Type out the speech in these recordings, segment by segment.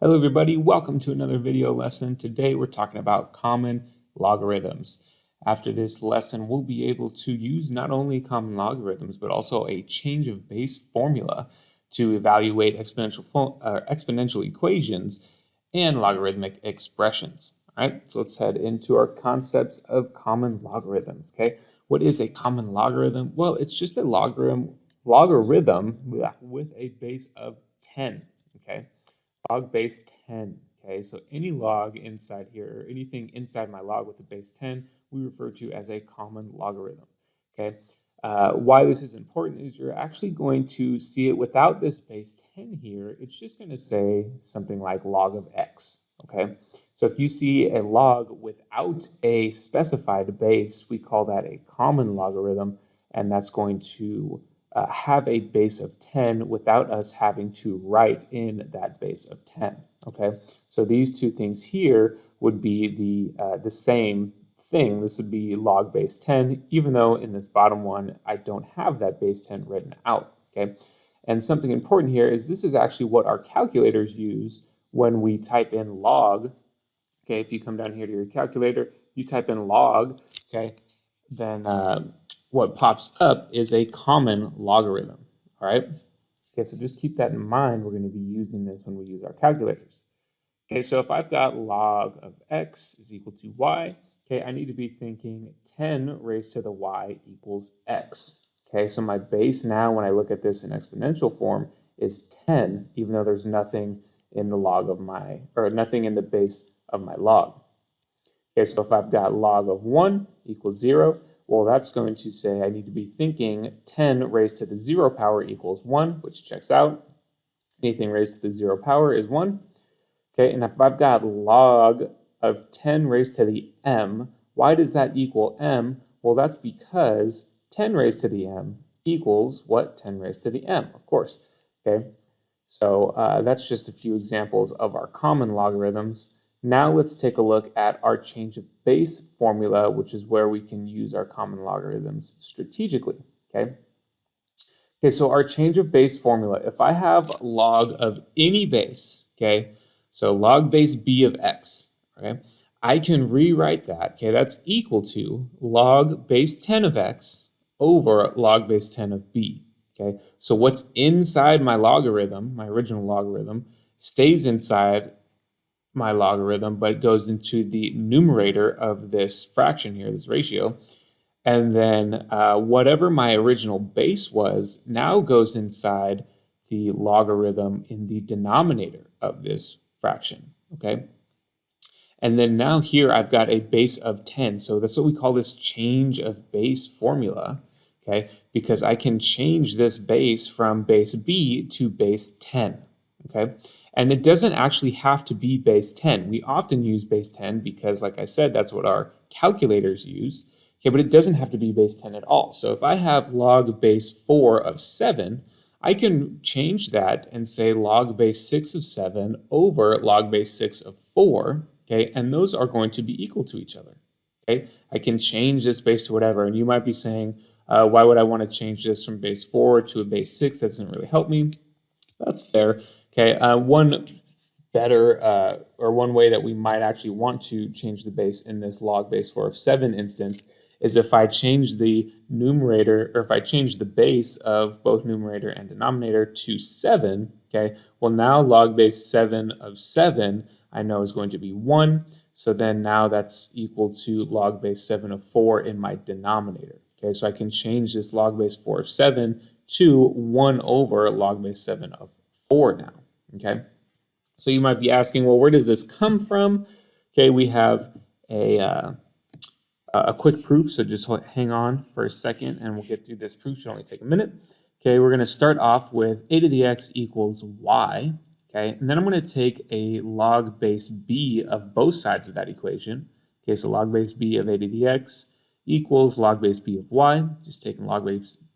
Hello everybody, welcome to another video lesson. Today we're talking about common logarithms. After this lesson, we'll be able to use not only common logarithms, but also a change of base formula to evaluate exponential equations and logarithmic expressions. All right, so let's head into our concepts of common logarithms. Okay, what is a common logarithm? Well, it's just a logarithm with a base of 10. Okay. Log base 10. Okay, so any log inside here, or anything inside my log with a base 10, we refer to as a common logarithm. Okay, why this is important is you're actually going to see it without this base 10 here. It's just going to say something like log of x. Okay, so if you see a log without a specified base, we call that a common logarithm, and that's going to have a base of 10 without us having to write in that base of 10. Okay, so these two things here would be the same thing. This would be log base 10, even though in this bottom one I don't have that base 10 written out. Okay, and something important here is this is actually what our calculators use when we type in log. Okay, if you come down here to your calculator, you type in log. Okay, then what pops up is a common logarithm. All right. Okay, so just keep that in mind. We're going to be using this when we use our calculators. Okay, so if I've got log of x is equal to y, okay, I need to be thinking 10 raised to the y equals x. Okay, so my base now, when I look at this in exponential form, is 10, even though there's nothing in the log of my, or nothing in the base of my log. Okay, so if I've got log of 1 equals 0, well, that's going to say I need to be thinking 10 raised to the 0 power equals 1, which checks out. Anything raised to the 0 power is 1. Okay, and if I've got log of 10 raised to the m, why does that equal m? Well, that's because 10 raised to the m equals what? 10 raised to the m, of course. Okay, so that's just a few examples of our common logarithms. Now let's take a look at our change of base formula, which is where we can use our common logarithms strategically. Okay. Okay, so our change of base formula, if I have log of any base, okay, so log base b of x, okay, I can rewrite that, okay, that's equal to log base 10 of x over log base 10 of b, okay. So what's inside my logarithm, my original logarithm, stays inside my logarithm, but goes into the numerator of this fraction here, this ratio. And then whatever my original base was now goes inside the logarithm in the denominator of this fraction, okay? And then now here I've got a base of 10. So that's what we call this change of base formula, okay? Because I can change this base from base B to base 10, okay? And it doesn't actually have to be base 10. We often use base 10 because, like I said, that's what our calculators use. Okay, but it doesn't have to be base 10 at all. So if I have log base 4 of 7, I can change that and say log base 6 of 7 over log base 6 of 4, okay, and those are going to be equal to each other, okay? I can change this base to whatever, and you might be saying, why would I want to change this from base 4 to a base 6? That doesn't really help me. That's fair, okay? One better, or one way that we might actually want to change the base in this log base 4 of 7 instance is if I change the numerator, or if I change the base of both numerator and denominator to 7, okay, well now log base 7 of 7 I know is going to be 1, so then now that's equal to log base 7 of 4 in my denominator. Okay, so I can change this log base 4 of 7 to 1 over log base 7 of 4 now, okay? So you might be asking, well, where does this come from? Okay, we have a quick proof, so just hang on for a second and we'll get through this proof. It should only take a minute. Okay, we're going to start off with a to the x equals y. Okay, and then I'm going to take a log base b of both sides of that equation. Okay, so log base b of a to the x equals log base b of y. Just taking log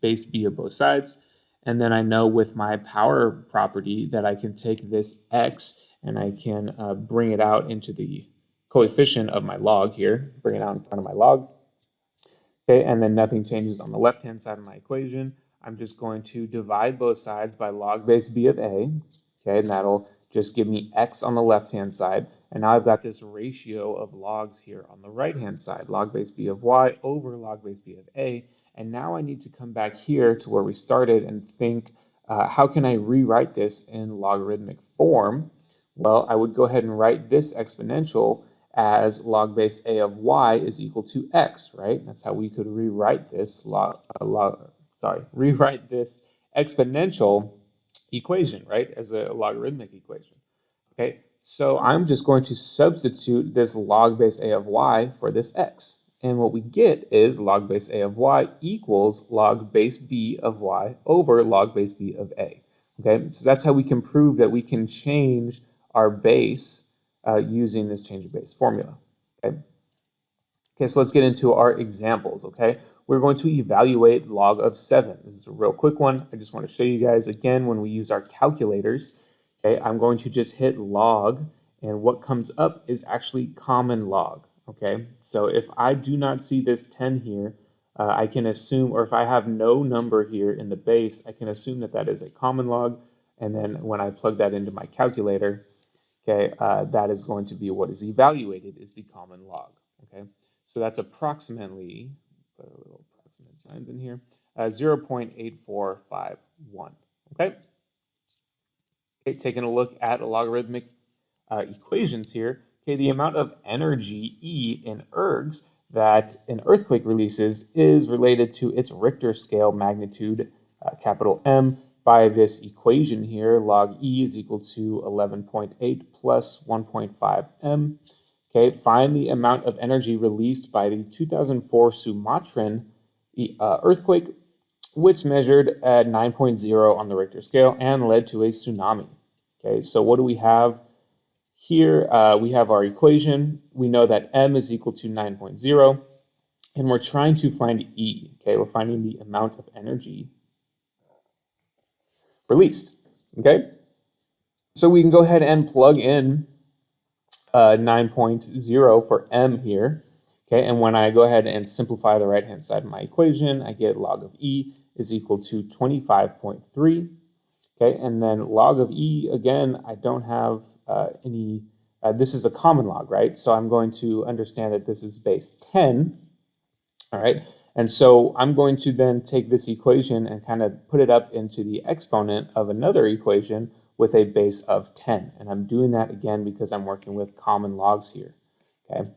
base b of both sides. And then I know with my power property that I can take this x and I can bring it out into the coefficient of my log here, bring it out in front of my log. Okay, and then nothing changes on the left-hand side of my equation. I'm just going to divide both sides by log base b of a. okay, and that'll just give me x on the left-hand side, and now I've got this ratio of logs here on the right-hand side, log base b of y over log base b of a, and now I need to come back here to where we started and think, how can I rewrite this in logarithmic form? Well, I would go ahead and write this exponential as log base a of y is equal to x, right? That's how we could rewrite this rewrite this exponential equation, right, as a logarithmic equation. Okay, so I'm just going to substitute this log base a of y for this x. And what we get is log base a of y equals log base b of y over log base b of a. Okay, so that's how we can prove that we can change our base using this change of base formula. Okay. Okay, so let's get into our examples, okay? We're going to evaluate log of 7. This is a real quick one. I just want to show you guys again when we use our calculators. Okay, I'm going to just hit log, and what comes up is actually common log, okay? So if I do not see this 10 here, I can assume, or if I have no number here in the base, I can assume that that is a common log, and then when I plug that into my calculator, okay, that is going to be what is evaluated is the common log, okay? So that's approximately, put a little approximate signs in here, 0.8451, okay? Okay, taking a look at logarithmic equations here, okay, the amount of energy E in ergs that an earthquake releases is related to its Richter scale magnitude, capital M, by this equation here. Log E is equal to 11.8 plus 1.5 M. Okay, find the amount of energy released by the 2004 Sumatran earthquake, which measured at 9.0 on the Richter scale and led to a tsunami. Okay, so what do we have here? We have our equation. We know that M is equal to 9.0, and we're trying to find E. Okay, we're finding the amount of energy released. Okay, so we can go ahead and plug in 9.0 for M here. Okay, and when I go ahead and simplify the right-hand side of my equation, I get log of E is equal to 25.3. Okay, and then log of E, again, I don't have any, this is a common log, right? So I'm going to understand that this is base 10, all right? And so I'm going to then take this equation and kind of put it up into the exponent of another equation with a base of 10. And I'm doing that again because I'm working with common logs here, okay?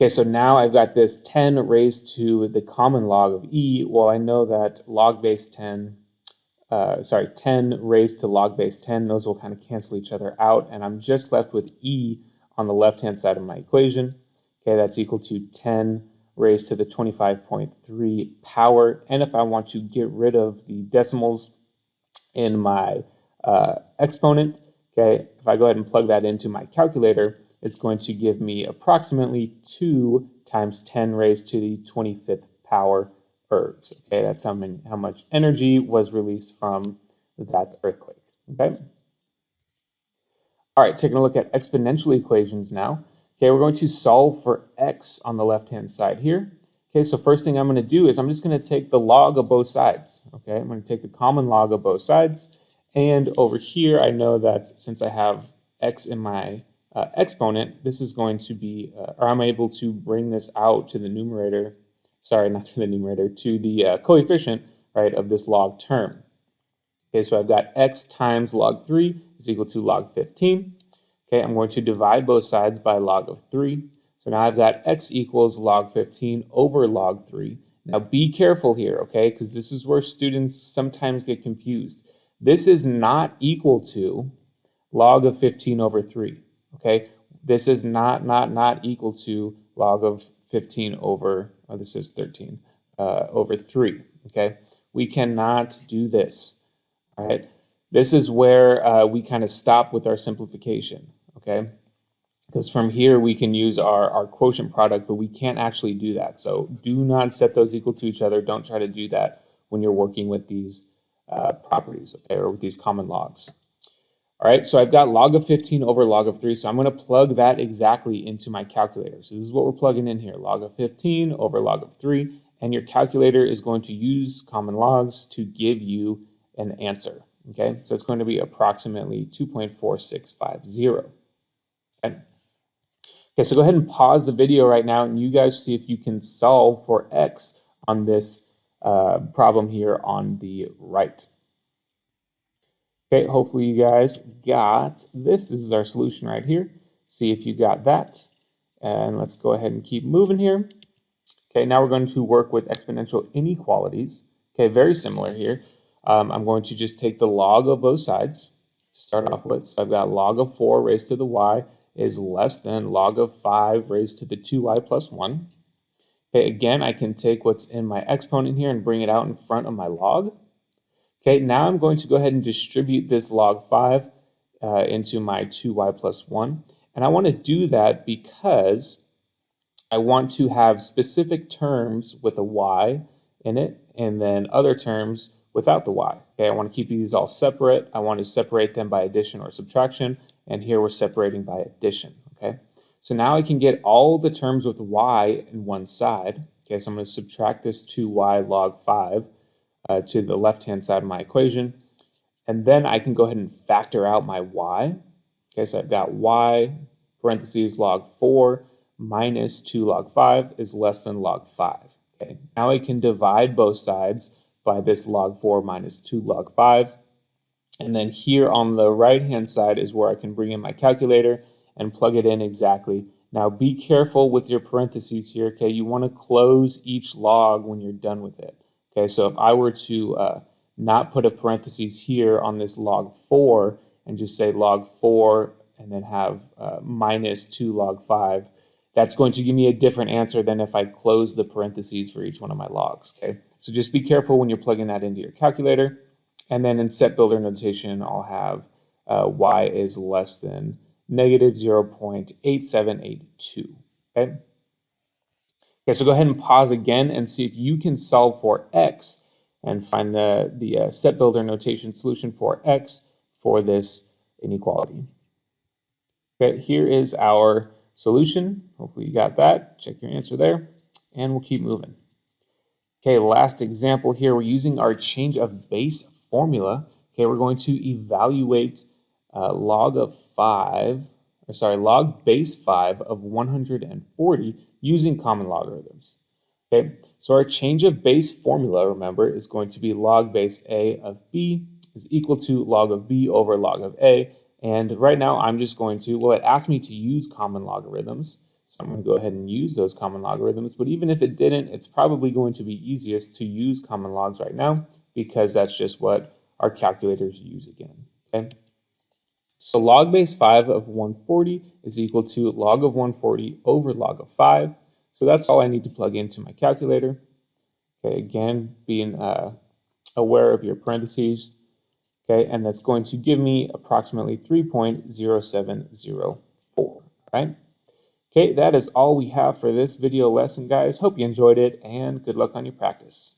Okay, so now I've got this 10 raised to the common log of E. Well, I know that log base 10 raised to log base 10, those will kind of cancel each other out, and I'm just left with E on the left-hand side of my equation. Okay, that's equal to 10 raised to the 25.3 power, and if I want to get rid of the decimals in my exponent, okay, if I go ahead and plug that into my calculator, it's going to give me approximately 2 times 10 raised to the 25th power ergs. Okay, that's how much energy was released from that earthquake. Okay. All right, taking a look at exponential equations now. Okay, we're going to solve for x on the left-hand side here. Okay, so first thing I'm going to do is I'm just going to take the log of both sides. Okay, I'm going to take the common log of both sides, and over here I know that since I have x in my exponent, this is going to be, or I'm able to bring this out to the numerator. Sorry, not to the numerator, to the coefficient, right, of this log term. Okay, so I've got x times log 3 is equal to log 15. Okay, I'm going to divide both sides by log of 3. So now I've got x equals log 15 over log 3. Now be careful here, okay, because this is where students sometimes get confused. This is not equal to log of 15 over 3, okay? This is not equal to log of 15 over, oh, this is 13, over 3, okay? We cannot do this, all right? This is where we kind of stop with our simplification, okay? Because from here we can use our quotient product, but we can't actually do that. So do not set those equal to each other. Don't try to do that when you're working with these properties, okay, or with these common logs. All right, so I've got log of 15 over log of 3, so I'm going to plug that exactly into my calculator. So this is what we're plugging in here, log of 15 over log of 3, and your calculator is going to use common logs to give you an answer, Okay, so it's going to be approximately 2.4650. Okay. Okay, so go ahead and pause the video right now and you guys see if you can solve for x on this problem here on the right. Okay, hopefully you guys got this. This is our solution right here. See if you got that. And let's go ahead and keep moving here. Okay, now we're going to work with exponential inequalities. Okay, very similar here. I'm going to just take the log of both sides to start off with. So I've got log of 4 raised to the y is less than log of 5 raised to the 2y plus 1. Okay, again, I can take what's in my exponent here and bring it out in front of my log. Okay, now I'm going to go ahead and distribute this log 5 into my 2y plus 1. And I want to do that because I want to have specific terms with a y in it and then other terms without the y. Okay, I want to keep these all separate. I want to separate them by addition or subtraction, and here we're separating by addition. Okay, so now I can get all the terms with y in one side. Okay, so I'm going to subtract this 2y log 5 to the left-hand side of my equation, and then I can go ahead and factor out my y. Okay, so I've got y parentheses log 4 minus 2 log 5 is less than log 5. Okay, now I can divide both sides by this log 4 minus 2 log 5. And then here on the right-hand side is where I can bring in my calculator and plug it in exactly. Now be careful with your parentheses here, okay? You want to close each log when you're done with it. Okay, so if I were to not put a parentheses here on this log 4 and just say log 4 and then have minus 2 log 5, that's going to give me a different answer than if I close the parentheses for each one of my logs. Okay, so just be careful when you're plugging that into your calculator. And then in set builder notation, I'll have y is less than negative 0.8782. Okay. Okay, so go ahead and pause again and see if you can solve for x and find the set builder notation solution for x for this inequality. Okay, here is our solution. Hopefully you got that. Check your answer there, and we'll keep moving. Okay, last example here. We're using our change of base formula. Okay, we're going to evaluate log base 5 of 140 using common logarithms. Okay, so our change of base formula, remember, is going to be log base a of b is equal to log of b over log of a. And right now I'm just going to, well, it asked me to use common logarithms. So I'm going to go ahead and use those common logarithms. But even if it didn't, it's probably going to be easiest to use common logs right now because that's just what our calculators use again. Okay. So log base 5 of 140 is equal to log of 140 over log of 5. So that's all I need to plug into my calculator. Okay, again, being aware of your parentheses. Okay, and that's going to give me approximately 3.0704, right? Okay, that is all we have for this video lesson, guys. Hope you enjoyed it, and good luck on your practice.